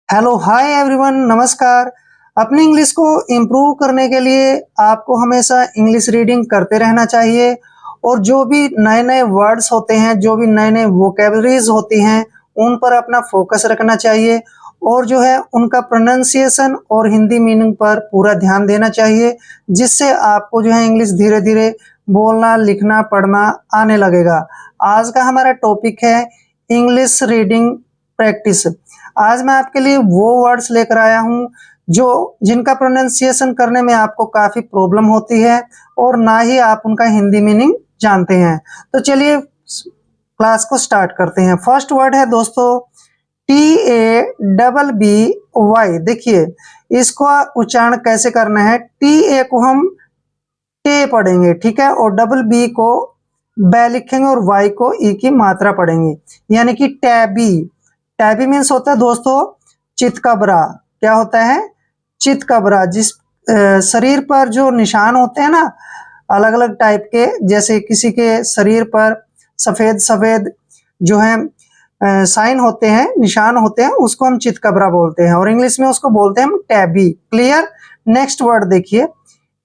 Hello hi everyone, नमस्कार। अपनी English को इम्प्रूव करने के लिए आपको हमेशा इंग्लिश रीडिंग करते रहना चाहिए और जो भी नए नए वर्ड्स होते हैं, जो भी नए नए वोकेबलरीज होती हैं, उन पर अपना फोकस रखना चाहिए और जो है उनका प्रोनाउंसिएशन और हिंदी मीनिंग पर पूरा ध्यान देना चाहिए, जिससे आपको जो है इंग्लिश धीरे धीरे बोलना, लिखना, पढ़ना आने लगेगा। आज का हमारा टॉपिक है इंग्लिश रीडिंग प्रैक्टिस। आज मैं आपके लिए वो वर्ड्स लेकर आया हूँ जो जिनका प्रोनाउंसिएशन करने में आपको काफी प्रॉब्लम होती है और ना ही आप उनका हिंदी मीनिंग जानते हैं। तो चलिए क्लास को स्टार्ट करते हैं। फर्स्ट वर्ड है दोस्तों TABBY। देखिए इसको उच्चारण कैसे करना है। TA को हम टे पढ़ेंगे, ठीक है, और डबल बी को बै लिखेंगे और वाई को ई की मात्रा पढ़ेंगे, यानी कि टैबी। टैबी मीन्स होता है दोस्तों चितकबरा। क्या होता है? चितकबरा। जिस शरीर पर जो निशान होते हैं ना, अलग अलग टाइप के, जैसे किसी के शरीर पर सफेद सफेद जो है साइन होते हैं, निशान होते हैं, उसको हम चितकबरा बोलते हैं और इंग्लिश में उसको बोलते हैं हम टैबी। क्लियर। नेक्स्ट वर्ड देखिए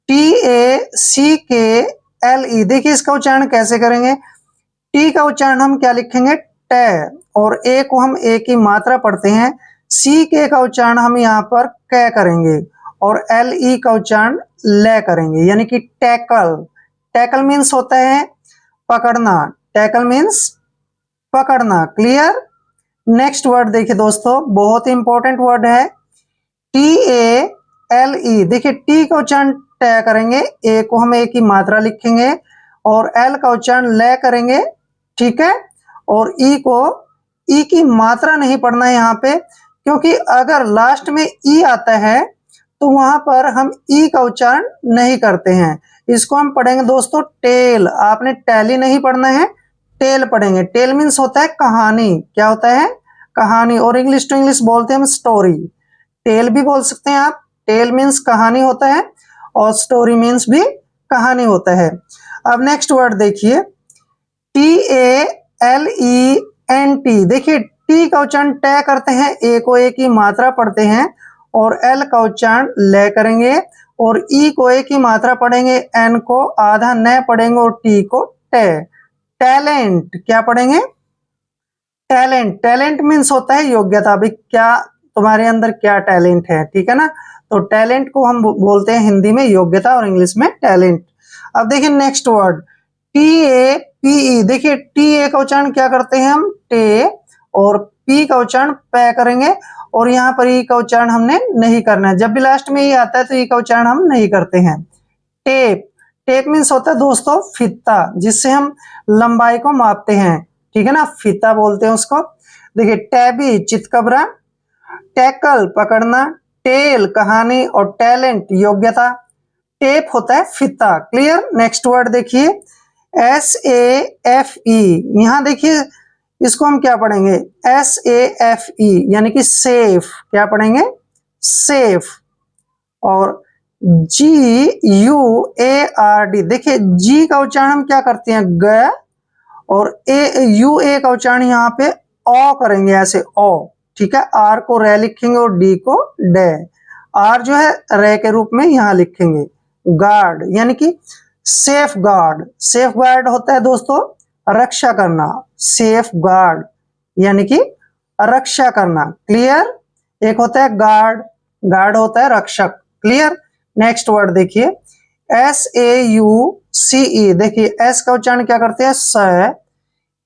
TACKLE। देखिए इसका उच्चारण कैसे करेंगे। टी का उच्चारण हम क्या लिखेंगे? टे, और ए को हम ए की मात्रा पढ़ते हैं। सी के का उच्चारण हम यहाँ पर कै करेंगे और LE का उच्चारण ले करेंगे, यानी कि टैकल। टैकल मीन्स होता है पकड़ना। टैकल मीन्स पकड़ना। क्लियर। नेक्स्ट वर्ड देखिए दोस्तों, बहुत इंपॉर्टेंट वर्ड है TALE। देखिए टी का उच्चारण टे करेंगे, ए को हम ए की मात्रा लिखेंगे और एल का उच्चारण ले करेंगे, ठीक है, और ई को ई की मात्रा नहीं पढ़ना है यहाँ पे, क्योंकि अगर लास्ट में ई आता है तो वहां पर हम ई का उच्चारण नहीं करते हैं। इसको हम पढ़ेंगे दोस्तों टेल। आपने टैली नहीं पढ़ना है, टेल पढ़ेंगे। टेल मीन्स होता है कहानी। क्या होता है? कहानी। और इंग्लिश टू इंग्लिश बोलते हैं हम स्टोरी। टेल भी बोल सकते हैं आप। टेल मीन्स कहानी होता है और स्टोरी मीन्स भी कहानी होता है। अब नेक्स्ट वर्ड देखिए TALENT। देखिए टी का उच्चारण टे करते हैं, ए को ए की मात्रा पढ़ते हैं और एल का उच्चारण ले करेंगे और ई को ए की मात्रा पढ़ेंगे, एन को आधा न पढ़ेंगे और टी को टे। टैलेंट। क्या पढ़ेंगे? टैलेंट। टैलेंट मीन्स होता है योग्यता। भाई क्या तुम्हारे अंदर क्या टैलेंट है, ठीक है ना। तो टैलेंट को हम बोलते हैं हिंदी में योग्यता और इंग्लिश में टैलेंट। अब देखिए नेक्स्ट वर्ड TAPE। देखिए TA का उच्चारण क्या करते हैं हम? टे, और पी का उच्चारण पै करेंगे और यहाँ पर ई का उच्चारण हमने नहीं करना है। जब भी लास्ट में ई आता है तो ई का उच्चारण हम नहीं करते हैं। टेप। टेप मीन्स होता है दोस्तों फीता, जिससे हम लंबाई को मापते हैं, ठीक है ना, फीता बोलते हैं उसको। देखिए टैबी चितकबरा, टैकल पकड़ना, टेल कहानी और टैलेंट योग्यता। टेप होता है फीता। क्लियर। नेक्स्ट वर्ड देखिए SAFE। यहां देखिए इसको हम क्या पढ़ेंगे? SAFE, यानी कि सेफ। क्या पढ़ेंगे? सेफ। और GUARD। देखिए जी का उच्चारण हम क्या करते हैं? ग, और UA का उच्चारण यहाँ पे ओ करेंगे, ऐसे ओ, ठीक है। आर को रे लिखेंगे और डी को डे। आर जो है रे के रूप में यहाँ लिखेंगे। गार्ड, यानी कि सेफ गार्ड। सेफ गार्ड होता है दोस्तों रक्षा करना। सेफ गार्ड यानी कि रक्षा करना। क्लियर। एक होता है गार्ड, गार्ड होता है रक्षक। क्लियर। नेक्स्ट वर्ड देखिए SAUCE। देखिए एस का उच्चारण क्या करते हैं? स।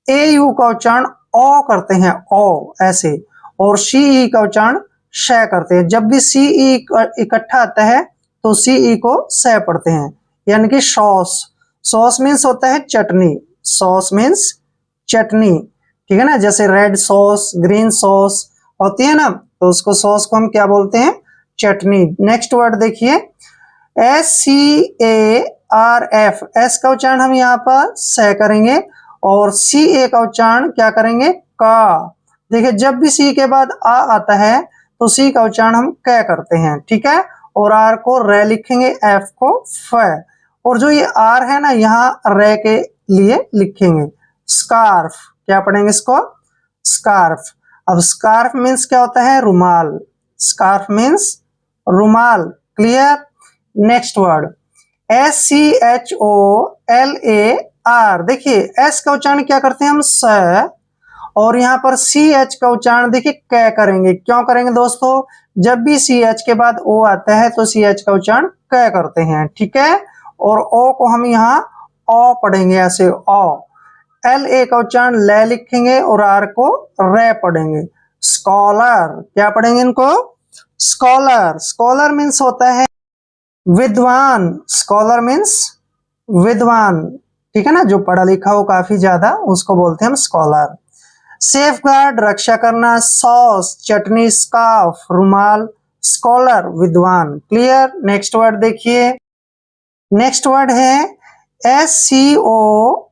AU का उच्चारण ओ करते हैं, ओ ऐसे, और CE का उच्चारण श करते हैं। जब भी CE इकट्ठा आता है तो CE को स पढ़ते हैं, यानी कि सॉस। सॉस मीन्स होता है चटनी। सॉस मीन्स चटनी, ठीक है ना। जैसे रेड सॉस, ग्रीन सॉस होती है ना, तो उसको सॉस को हम क्या बोलते हैं? चटनी। नेक्स्ट वर्ड देखिए SCARF। एस का उच्चारण हम यहाँ पर स करेंगे और CA का उच्चारण क्या करेंगे? का। देखिए जब भी सी के बाद आ आता है तो सी का उच्चारण हम क करते हैं, ठीक है, और आर को रे लिखेंगे, एफ को फ, और जो ये आर है ना यहाँ रे के लिए लिखेंगे। स्कार्फ। क्या पढ़ेंगे इसको? स्कार्फ। अब स्कार्फ मीन्स क्या होता है? रुमाल। स्कार्फ मीन्स रुमाल। क्लियर? Next word SCHOLAR। देखिए एस का उच्चारण क्या करते हैं हम? स। और यहाँ पर CH का उच्चारण देखिए कै करेंगे। क्यों करेंगे दोस्तों? जब भी CH के बाद O आता है तो CH का उच्चारण कै करते हैं, ठीक है। और O को हम यहाँ ओ पढ़ेंगे, ऐसे ओ। LA का उच्चारण ले लिखेंगे और R को रे पढ़ेंगे। स्कॉलर, क्या पढ़ेंगे इनको? स्कॉलर। स्कॉलर मीन्स होता है विद्वान। स्कॉलर मीन्स विद्वान, ठीक है ना, जो पढ़ा लिखा हो काफी ज्यादा, उसको बोलते हैं हम स्कॉलर। सेफ गार्ड, रक्षा करना। सॉस, चटनी। स्कार्फ, रुमाल। स्कॉलर, विद्वान। क्लियर? नेक्स्ट वर्ड देखिए। नेक्स्ट वर्ड है SCORN।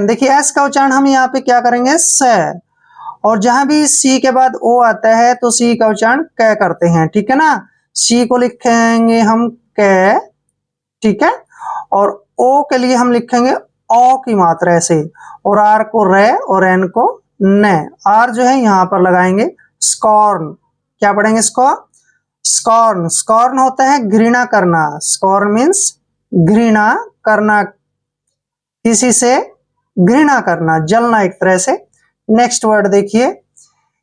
देखिए एस का उच्चारण हम यहाँ पे क्या करेंगे? स। और जहां भी सी के बाद ओ आता है तो सी का उच्चारण कै करते हैं, ठीक है ना। सी को लिखेंगे हम कै, ठीक है। और ओ के लिए हम लिखेंगे ओ की मात्रा ऐसे। और आर को रे और एन को ने। आर जो है यहां पर लगाएंगे स्कॉर्न। क्या पढ़ेंगे इसको? स्कॉर्न। स्कॉर्न होता है घृणा करना। स्कॉर्न मीन्स घृणा करना, किसी से घृणा करना, जलना एक तरह से। नेक्स्ट वर्ड देखिए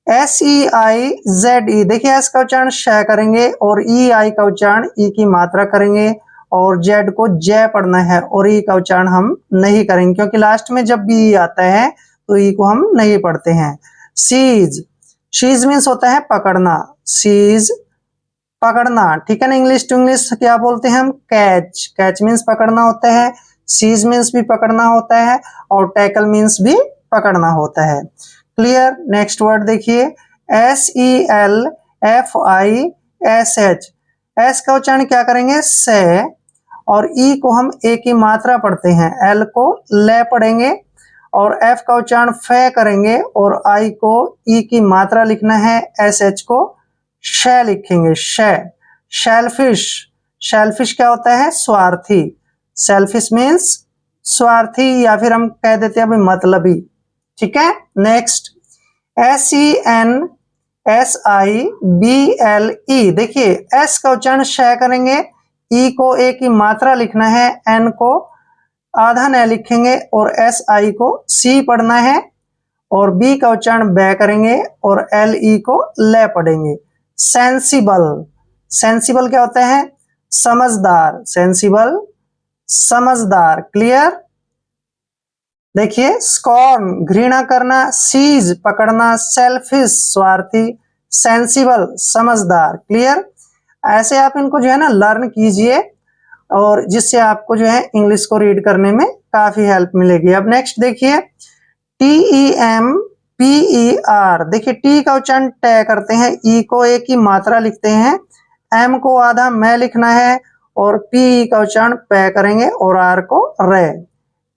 SEIZE। देखिए एस का उच्चारण श करेंगे और EI का उच्चारण ई की मात्रा करेंगे। और जेड को जय पढ़ना है और ई का उच्चारण हम नहीं करेंगे, क्योंकि लास्ट में जब भी ई आता है तो ई को हम नहीं पढ़ते हैं। सीज। सीज मीन्स होता है पकड़ना। सीज, पकड़ना, ठीक है ना। इंग्लिश टू इंग्लिश क्या बोलते हैं हम? कैच। कैच मीन्स पकड़ना होता है। सीज मीन्स भी पकड़ना होता है और टैकल मीन्स भी पकड़ना होता है। क्लियर? नेक्स्ट वर्ड देखिए SELFISH। एस का उच्चारण क्या करेंगे? से। और ई को हम ए की मात्रा पढ़ते हैं। एल को ले पढ़ेंगे और एफ का उच्चारण फे करेंगे और आई को ई की मात्रा लिखना है। SH को श लिखेंगे, श। शेलफिश। शेलफिश क्या होता है? स्वार्थी। सेल्फिश मीन्स स्वार्थी, या फिर हम कह देते हैं अभी मतलबी, ठीक है। Next SENSIBLE। देखिए एस का उच्चारण श करेंगे, ई को ए की मात्रा लिखना है, एन को आधा न लिखेंगे और SI को सी पढ़ना है और बी का उच्चारण बै करेंगे और LE को ले पढ़ेंगे। सेंसिबल। सेंसिबल क्या होता है? समझदार। सेंसिबल, समझदार। क्लियर? देखिए स्कॉर्न, घृणा करना। सीज, पकड़ना। सेल्फिश, स्वार्थी। सेंसिबल, समझदार। क्लियर? ऐसे आप इनको जो है ना लर्न कीजिए और जिससे आपको जो है इंग्लिश को रीड करने में काफी हेल्प मिलेगी। अब नेक्स्ट देखिए TEMPER। देखिए टी का उच्चारण टे करते हैं, ई को ए की मात्रा लिखते हैं, एम को आधा मैं लिखना है और पी का उच्चारण पे करेंगे और आर को रे।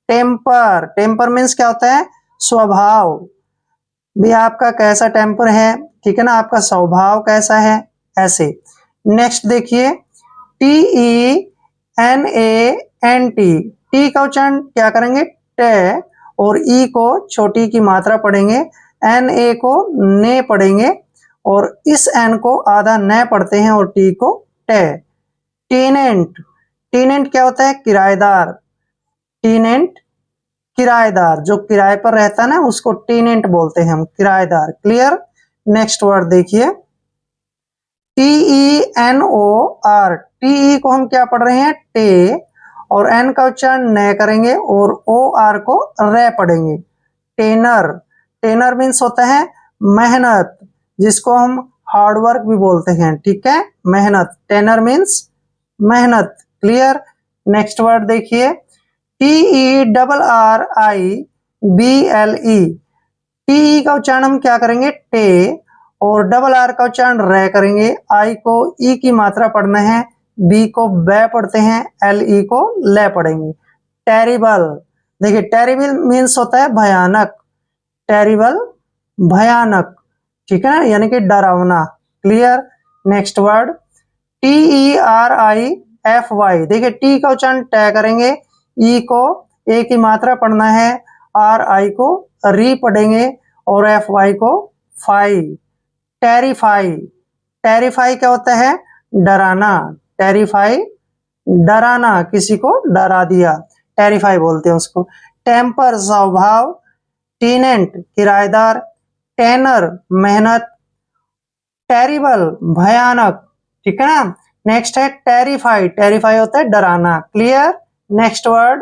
टेम्पर। टेम्पर मीन्स क्या होता है? स्वभाव। भी आपका कैसा टेम्पर है, ठीक है ना, आपका स्वभाव कैसा है, ऐसे। नेक्स्ट देखिए TENANT। टी का उच्चारण क्या करेंगे? टे। और ई को छोटी की मात्रा पढ़ेंगे, एन ए को ने पढ़ेंगे और इस एन को आधा न पढ़ते हैं और टी को टे। टेनेंट। टेनेंट क्या होता है? किराएदार। टेनेंट, किराएदार, जो किराए पर रहता है ना उसको टेनेंट बोलते हैं हम, किराएदार। क्लियर? नेक्स्ट वर्ड देखिए TENOR। टी को हम क्या पढ़ रहे हैं? टे। और एन का उच्चारण न करेंगे और ओ आर को रे पढ़ेंगे। टेनर। टेनर मीन्स होता है मेहनत, जिसको हम हार्डवर्क भी बोलते हैं, ठीक है, मेहनत। टेनर मीन्स मेहनत। क्लियर? नेक्स्ट वर्ड देखिए TERRIBLE। टी का उच्चारण हम क्या करेंगे? टे। और डबल आर का उच्चारण रे करेंगे, आई को ई की मात्रा पढ़ना है, बी को बै पढ़ते हैं, LE को ले पढ़ेंगे। टेरिबल। देखिए टेरिबल मीन्स होता है भयानक। टेरिबल, भयानक, ठीक है ना, यानी कि डरावना। क्लियर? Next word TERIFY। देखिए टी का उच्चारण टे करेंगे, ई को ए की मात्रा पढ़ना है, RI को री पढ़ेंगे और FY को फाई, टेरिफाई, टेरिफाई क्या होता है? डराना, टेरिफाई डराना, किसी को डरा दिया, टेरिफाई बोलते हैं उसको। टेम्पर स्वभाव, टीनेंट किराएदार, टेनर मेहनत, टेरिबल भयानक, ठीक है ना। नेक्स्ट है टेरिफाई, टेरिफाई होता है डराना, clear. Next word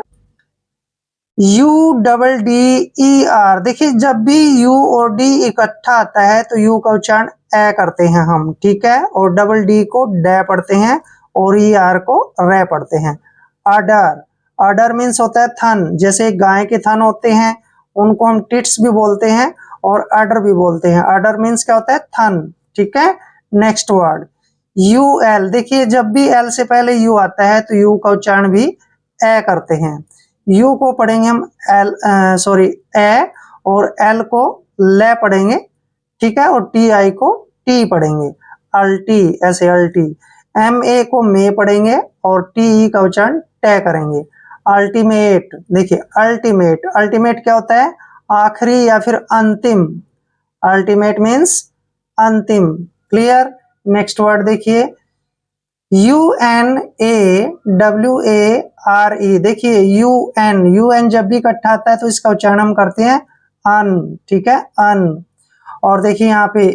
U double D E R, देखिए जब भी यू और डी इकट्ठा आता है तो यू का उच्चारण ए करते हैं हम, ठीक है, और डबल डी को डे पढ़ते हैं और ई आर को रे पढ़ते हैं। अडर, अडर मीन्स होता है थन, जैसे गाय के थन होते हैं उनको हम टिट्स भी बोलते हैं और अडर भी बोलते हैं। अडर मीन्स क्या होता है? थन, ठीक है। नेक्स्ट वर्ड यू एल, देखिए जब भी एल से पहले यू आता है तो यू का उच्चारण भी ए करते हैं। यू को पढ़ेंगे हम एल, सॉरी ए, और एल को ले पढ़ेंगे, ठीक है, और टी आई को टी पढ़ेंगे, अल्टी, ऐसे अल्टी। एम ए को मे पढ़ेंगे और टी ई का उच्चारण टे करेंगे। अल्टीमेट, देखिए अल्टीमेट, अल्टीमेट क्या होता है? आखिरी या फिर अंतिम, अल्टीमेट मीन्स अंतिम, क्लियर। नेक्स्ट वर्ड देखिए U N A W A R E, देखिए यू एन जब भी इकट्ठा आता है तो इसका उच्चारण हम करते हैं अन, ठीक है, अन। और देखिए यहाँ पे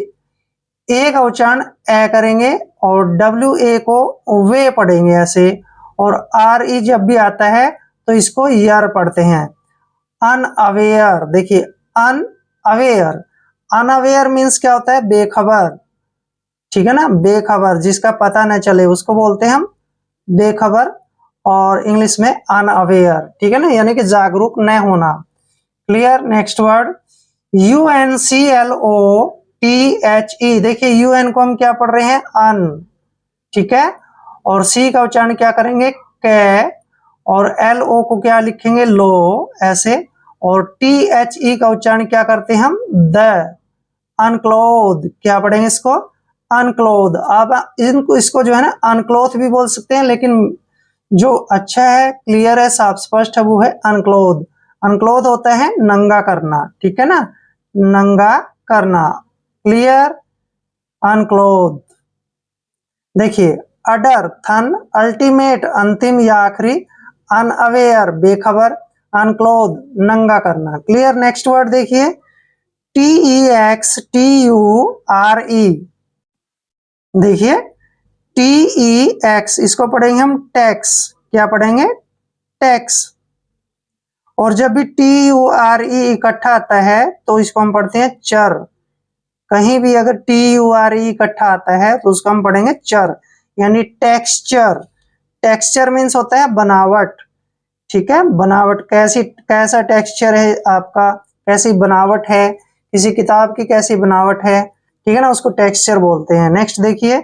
ए का उच्चारण ए करेंगे और डब्ल्यू ए को वे पढ़ेंगे ऐसे, और आर ई जब भी आता है तो इसको यर पढ़ते हैं। अनअवेयर, देखिए अनअवेयर, अनअवेयर मीन्स क्या होता है? बेखबर, ठीक है ना, बेखबर, जिसका पता न चले उसको बोलते हैं हम बेखबर, और इंग्लिश में अनअवेयर, ठीक है ना, यानी कि जागरूक न होना, clear. Next word U N C L O T H E, देखिए यू एन को हम क्या पढ़ रहे हैं? अन, ठीक है, और सी का उच्चारण क्या करेंगे? के, और एल ओ को क्या लिखेंगे? लो, ऐसे, और टी एच ई का उच्चारण क्या करते हैं हम? द। अनक्लोथ, क्या पढ़ेंगे इसको? अनक्लोथ। अब इनको इसको जो है ना अनक्लोथ भी बोल सकते हैं, लेकिन जो अच्छा है, क्लियर है, साफ स्पष्ट है, वो है अनक्लोथ। अनक्लोथ होता है नंगा करना, ठीक है ना, नंगा करना, क्लियर। अनक्लोथ, देखिए अडर थन, अल्टीमेट अंतिम या आखिरी, अनअवेयर बेखबर, अनक्लोथ नंगा करना, क्लियर। नेक्स्ट वर्ड देखिए T E x T U are E, देखिए टी ई एक्स, इसको पढ़ेंगे हम टैक्स, क्या पढ़ेंगे? टैक्स। और जब भी टी यू आर ई इकट्ठा आता है तो इसको हम पढ़ते हैं चर, कहीं भी अगर टी यू आर ई इकट्ठा आता है तो उसको हम पढ़ेंगे चर, यानी टेक्सचर। टेक्सचर मीन्स होता है बनावट, ठीक है, बनावट, कैसा टेक्सचर है आपका, कैसी बनावट है, किसी किताब की कैसी बनावट है, ठीक है ना, उसको टेक्सचर बोलते हैं। नेक्स्ट देखिए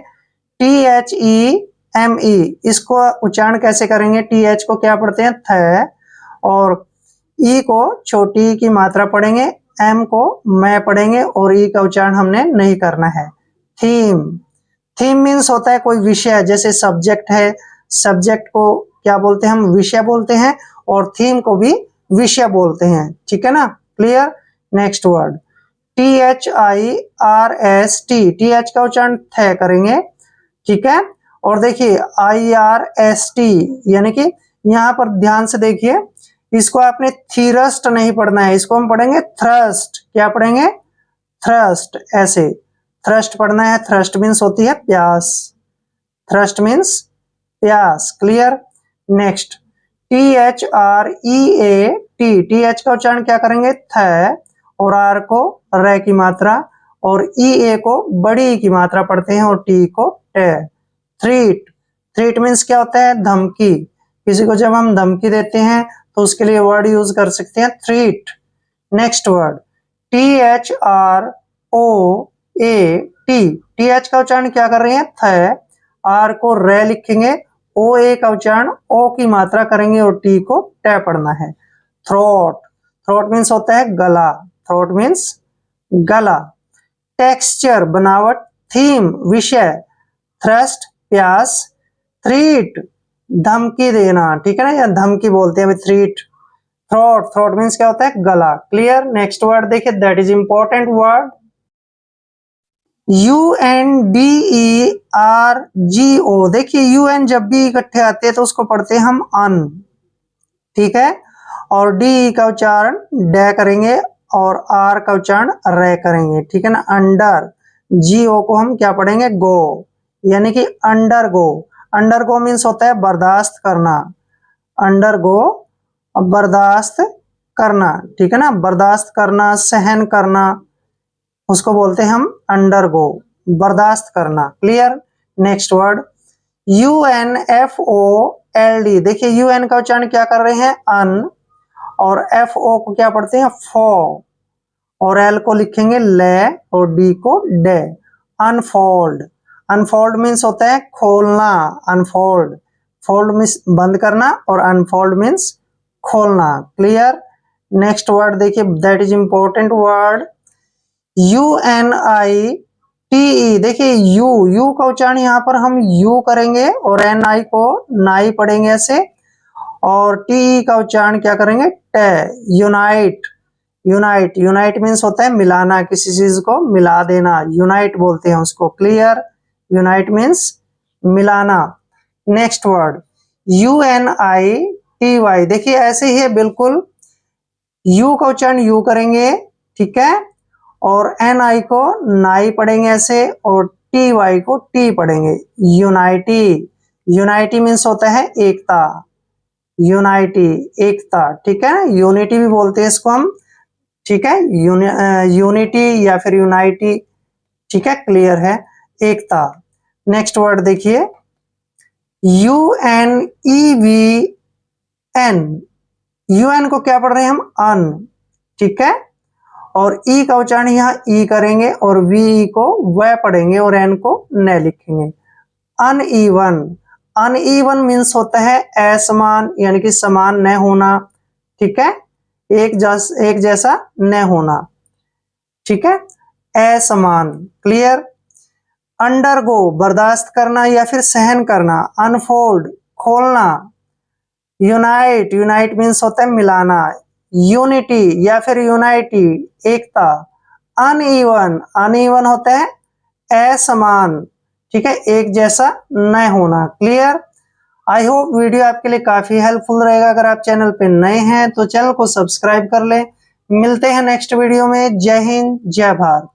T H E M E, इसको उच्चारण कैसे करेंगे? टी एच को क्या पढ़ते हैं? थ, और ई को छोटी ई की मात्रा पढ़ेंगे, एम को मैं पढ़ेंगे, और ई का उच्चारण हमने नहीं करना है। थीम, थीम मीन्स होता है कोई विषय, जैसे सब्जेक्ट है, सब्जेक्ट को क्या बोलते हैं हम? विषय बोलते हैं, और थीम को भी विषय बोलते हैं, ठीक है ना, clear. Next word T H I R S T, T H का उच्चारण थ करेंगे, ठीक है, और देखिए आई आर एस टी, यानी कि यहाँ पर ध्यान से देखिए, इसको आपने थीरस्ट नहीं पढ़ना है, इसको हम पढ़ेंगे थ्रस्ट, क्या पढ़ेंगे? थ्रस्ट, ऐसे थ्रस्ट पढ़ना है। थ्रस्ट मीन्स होती है प्यास, थ्रस्ट मीन्स प्यास, clear. Next T H R E ए टी, टी एच का उच्चारण क्या करेंगे? थ, और आर को रे की मात्रा, और ई ए को बड़ी ई की मात्रा पढ़ते हैं, और टी को टे। थ्रीट, थ्रीट मीन्स क्या होता है? धमकी, किसी को जब हम धमकी देते हैं तो उसके लिए वर्ड यूज कर सकते हैं threat. Next word T H R O A T, T H का उच्चारण क्या कर रहे हैं? थ, आर को रे लिखेंगे, ओ ए का उच्चारण ओ की मात्रा करेंगे, और टी को टे पढ़ना है। थ्रोट, थ्रोट मीन्स होता है गला, थ्रोट मीन्स गला। टेक्सचर बनावट, थीम विषय, थ्रस्ट प्यास, थ्रीट धमकी देना, ठीक है ना, या धमकी बोलते हैं थ्रीट। थ्रोट, थ्रोट मीन्स क्या होता है? गला, क्लियर। नेक्स्ट वर्ड देखिए, that is important word UNDERGO, देखिए UN जब भी इकट्ठे आते हैं तो उसको पढ़ते हैं हम अन, ठीक है। और डी का उच्चारण डे करेंगे और आर का उच्चारण रे करेंगे, ठीक है ना। अंडर, GO को हम क्या पढ़ेंगे, गो, यानी कि अंडर गो। अंडर गो मीन्स होता है बर्दाश्त करना, अंडर गो बर्दाश्त करना, ठीक है ना। बर्दाश्त करना, सहन करना, उसको बोलते हैं हम अंडर गो, बर्दाश्त करना। क्लियर। नेक्स्ट वर्ड UNFOLD, देखिए UN का उच्चारण क्या कर रहे हैं, अन, और FO को क्या पढ़ते हैं, फो, और L को लिखेंगे ले, और D को डे। अनफोल्ड, अनफोल्ड मीन्स होता है खोलना, अनफोल्ड, फोल्ड मीन्स बंद करना और अनफोल्ड मीन्स खोलना। क्लियर। नेक्स्ट वर्ड देखिए, that is important word UNITE, देखिए यू का उच्चारण यहाँ पर हम यू करेंगे और NI को नाई पढ़ेंगे ऐसे, और TE का उच्चारण क्या करेंगे, टे, यूनाइट। यूनाइट, यूनाइट मीन्स होता है मिलाना, किसी चीज को मिला देना, यूनाइट बोलते हैं उसको। क्लियर। यूनाइट मीन्स मिलाना। नेक्स्ट वर्ड UNITY, देखिए ऐसे ही है बिल्कुल, यू का उच्चारण यू करेंगे, ठीक है, और NI को नाई पढ़ेंगे ऐसे, और TY को टी पढ़ेंगे, यूनाइटी। यूनाइटी मीन्स होता है एकता, यूनाइटी, एकता, ठीक है। यूनिटी भी बोलते हैं इसको हम, ठीक है, यूनिटी या फिर यूनाइटी, ठीक है, क्लियर है, एकता। नेक्स्ट वर्ड देखिए UNEVN, UN को क्या पढ़ रहे हैं हम, अन, ठीक है, और ई का उच्चारण यहाँ ई करेंगे और वी को व पढ़ेंगे और एन को न लिखेंगे। अनइवन, अनइवन मीन्स होता है असमान, यानी कि समान न होना, ठीक है, एक जैसा न होना, ठीक है, असमान। क्लियर। अंडरगो, बर्दाश्त करना या फिर सहन करना। अनफोल्ड, खोलना। यूनाइट, यूनाइट मीन्स होता है मिलाना। यूनिटी या फिर यूनाइटी, एकता। अनइवन, अनइवन होता है असमान, ठीक है, एक जैसा न होना। क्लियर। आई होप वीडियो आपके लिए काफी हेल्पफुल रहेगा। अगर आप चैनल पे नए हैं तो चैनल को सब्सक्राइब कर लें। मिलते हैं नेक्स्ट वीडियो में। जय हिंद, जय भारत।